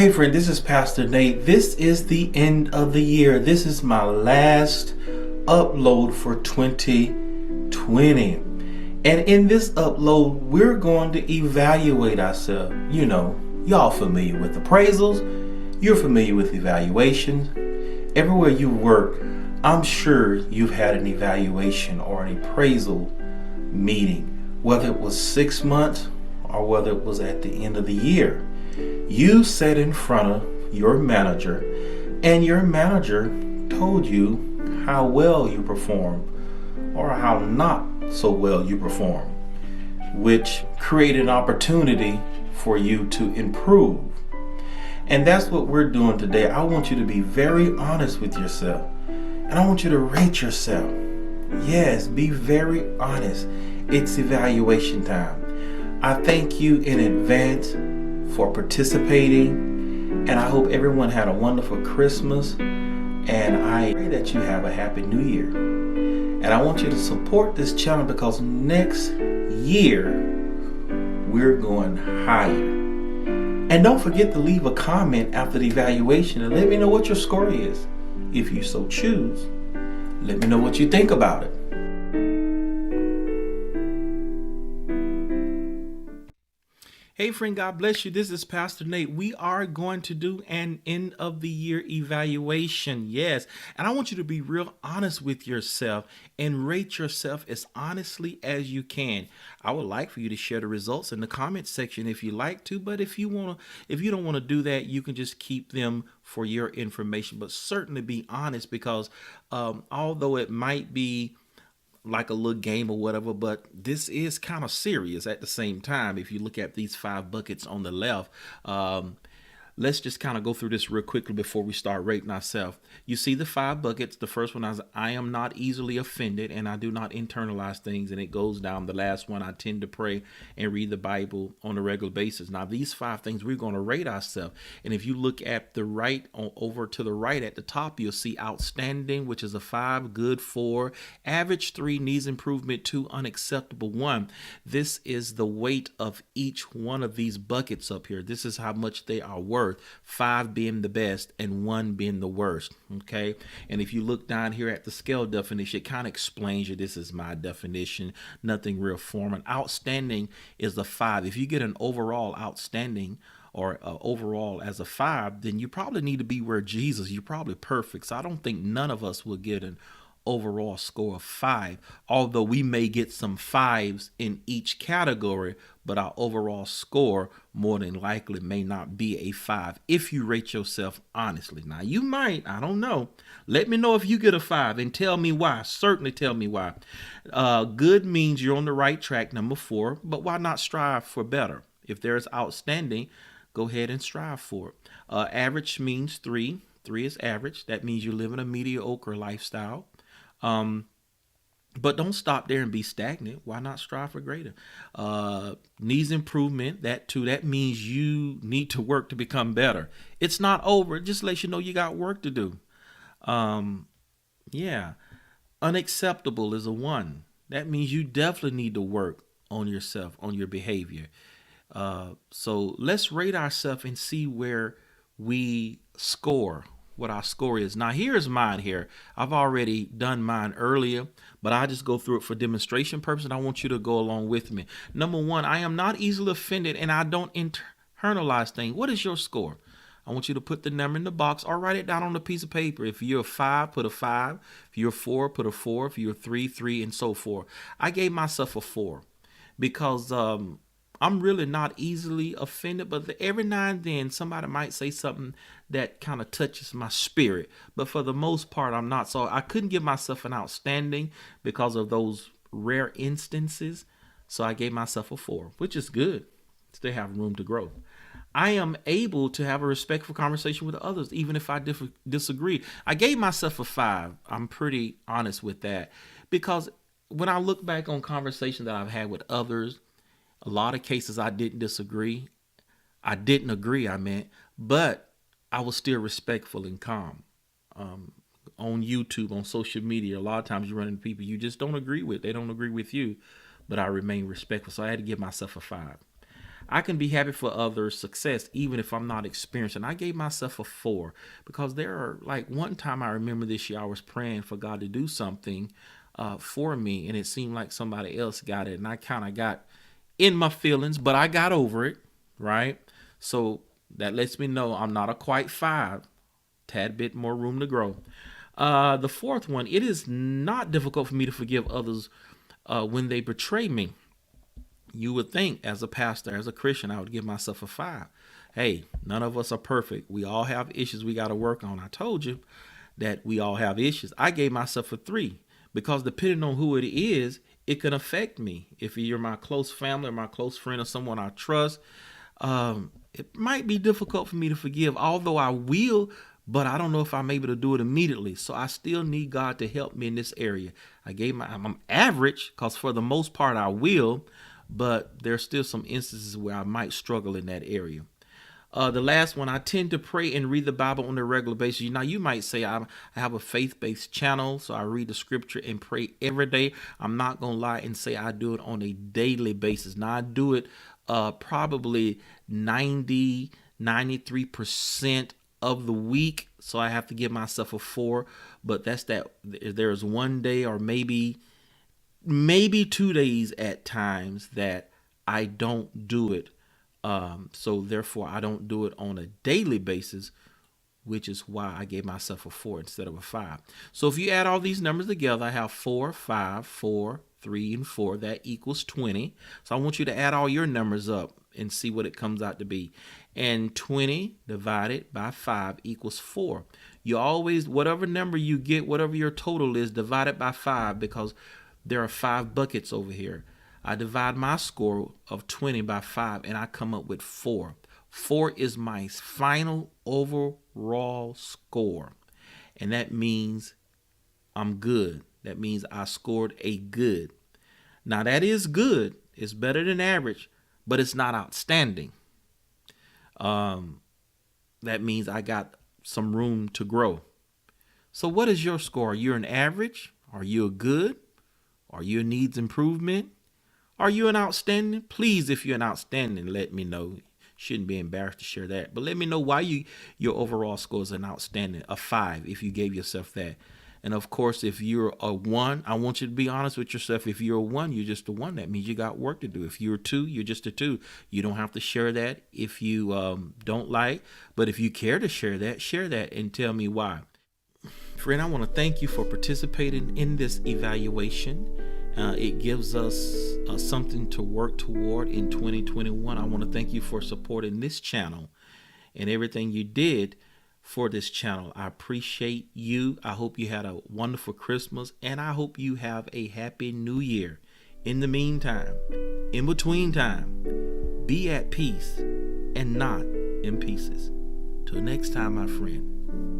Hey friend, this is Pastor Nate. This is the end of the year. This is my last upload for 2020. And in this upload, we're going to evaluate ourselves. You know, y'all familiar with appraisals. You're familiar with evaluations. Everywhere you work, I'm sure you've had an evaluation or an appraisal meeting, whether it was 6 months or whether it was at the end of the year. You sat in front of your manager, and your manager told you how well you performed or how not so well you performed, which created an opportunity for you to improve. And that's what we're doing today. I want you to be very honest with yourself, and I want you to rate yourself. Yes, be very honest. It's evaluation time. I thank you in advance for participating, and I hope everyone had a wonderful Christmas, and I pray that you have a happy new year. And I want you to support this channel because next year we're going higher. And don't forget to leave a comment after the evaluation and let me know what your score is. If you so choose, let me know what you think about it. Hey friend, God bless you. This is Pastor Nate. We are going to do an end of the year evaluation. Yes. And I want you to be real honest with yourself and rate yourself as honestly as you can. I would like for you to share the results in the comment section if you like to, but if you don't want to do that, you can just keep them for your information, but certainly be honest because although it might be like a little game or whatever, but this is kind of serious at the same time. If you look at these 5 buckets on the left, let's just kind of go through this real quickly before we start rating ourselves. You see the 5 buckets. The first one is I am not easily offended and I do not internalize things, and it goes down. The last one, I tend to pray and read the Bible on a regular basis. Now these 5 things we're going to rate ourselves, and if you look at the right, over to the right at the top, you'll see outstanding, which is a 5, good 4, average 3, needs improvement 2, unacceptable 1. This is the weight of each one of these buckets up here. This is how much they are worth. 5 being the best and 1 being the worst. Okay. And if you look down here at the scale definition, it kind of explains you. This is my definition. Nothing real formal. Outstanding is a 5. If you get an overall outstanding or overall as a 5, then you probably need to be where Jesus. You're probably perfect. So I don't think none of us will get an overall score of 5, although we may get some 5s in each category, but our overall score more than likely may not be a 5 if you rate yourself honestly. Now you might, I don't know. Let me know if you get a 5 and tell me why. Certainly tell me why. Good means you're on the right track, number 4, but why not strive for better? If there's outstanding, go ahead and strive for it. Average means 3. 3 is average. That means you're living a mediocre lifestyle. But don't stop there and be stagnant. Why not strive for greater? Needs improvement. That means you need to work to become better. It's not over. It just lets you know you got work to do. Yeah. Unacceptable is a 1. That means you definitely need to work on yourself, on your behavior. So let's rate ourselves and see where we score, what our score is. Now here's mine here. I've already done mine earlier, but I just go through it for demonstration purposes, and I want you to go along with me. Number 1, I am not easily offended and I don't internalize things. What is your score? I want you to put the number in the box or write it down on a piece of paper. If you're a 5, put a 5. If you're a 4, put a 4. If you're a 3, 3, and so forth. I gave myself a 4 because I'm really not easily offended, but every now and then somebody might say something that kind of touches my spirit. But for the most part, I'm not. So I couldn't give myself an outstanding because of those rare instances. So I gave myself a 4, which is good. Still have room to grow. I am able to have a respectful conversation with others, even if I disagree. I gave myself a 5. I'm pretty honest with that because when I look back on conversations that I've had with others, a lot of cases I didn't disagree. I didn't agree, but I was still respectful and calm. On YouTube, on social media, a lot of times you run into people you just don't agree with. They don't agree with you, but I remain respectful. So I had to give myself a 5. I can be happy for others' success even if I'm not experienced. And I gave myself a 4 because there are, like, one time I remember this year I was praying for God to do something for me, and it seemed like somebody else got it, and I kind of got in my feelings, but I got over it, right? So that lets me know I'm not a quite 5, tad bit more room to grow. The fourth one, it is not difficult for me to forgive others when they betray me. You would think, as a pastor, as a Christian, I would give myself a 5. Hey, none of us are perfect. We all have issues we got to work on. I told you that we all have issues. I gave myself a 3 because depending on who it is, it can affect me. If you're my close family or my close friend or someone I trust, it might be difficult for me to forgive, although I will, but I don't know if I'm able to do it immediately. So I still need God to help me in this area. I'm average because for the most part I will, but there's still some instances where I might struggle in that area. The last one, I tend to pray and read the Bible on a regular basis. Now, you might say I have a faith-based channel, so I read the scripture and pray every day. I'm not going to lie and say I do it on a daily basis. Now, I do it probably 93% of the week, so I have to give myself a 4. But that's that. There's one day or maybe 2 days at times that I don't do it. So therefore I don't do it on a daily basis, which is why I gave myself a 4 instead of a 5. So if you add all these numbers together, I have 4, 5, 4, 3, and 4. That equals 20. So I want you to add all your numbers up and see what it comes out to be. And 20 divided by 5 equals 4. You always, whatever number you get, whatever your total is, divide it by 5 because there are 5 buckets over here. I divide my score of 20 by 5 and I come up with 4. 4 is my final overall score. And that means I'm good. That means I scored a good. Now that is good. It's better than average, but it's not outstanding. That means I got some room to grow. So what is your score? Are you an average? Are you a good? Are you a needs improvement? Are you an outstanding? Please, if you're an outstanding, let me know. Shouldn't be embarrassed to share that. But let me know why your overall score is an outstanding, a 5, if you gave yourself that. And of course, if you're a 1, I want you to be honest with yourself. If you're a 1, you're just a 1. That means you got work to do. If you're a 2, you're just a 2. You don't have to share that if you don't like. But if you care to share that and tell me why. Friend, I want to thank you for participating in this evaluation. It gives us something to work toward in 2021. I want to thank you for supporting this channel and everything you did for this channel. I appreciate you. I hope you had a wonderful Christmas, and I hope you have a happy new year. In the meantime, in between time, be at peace and not in pieces. Till next time, my friend.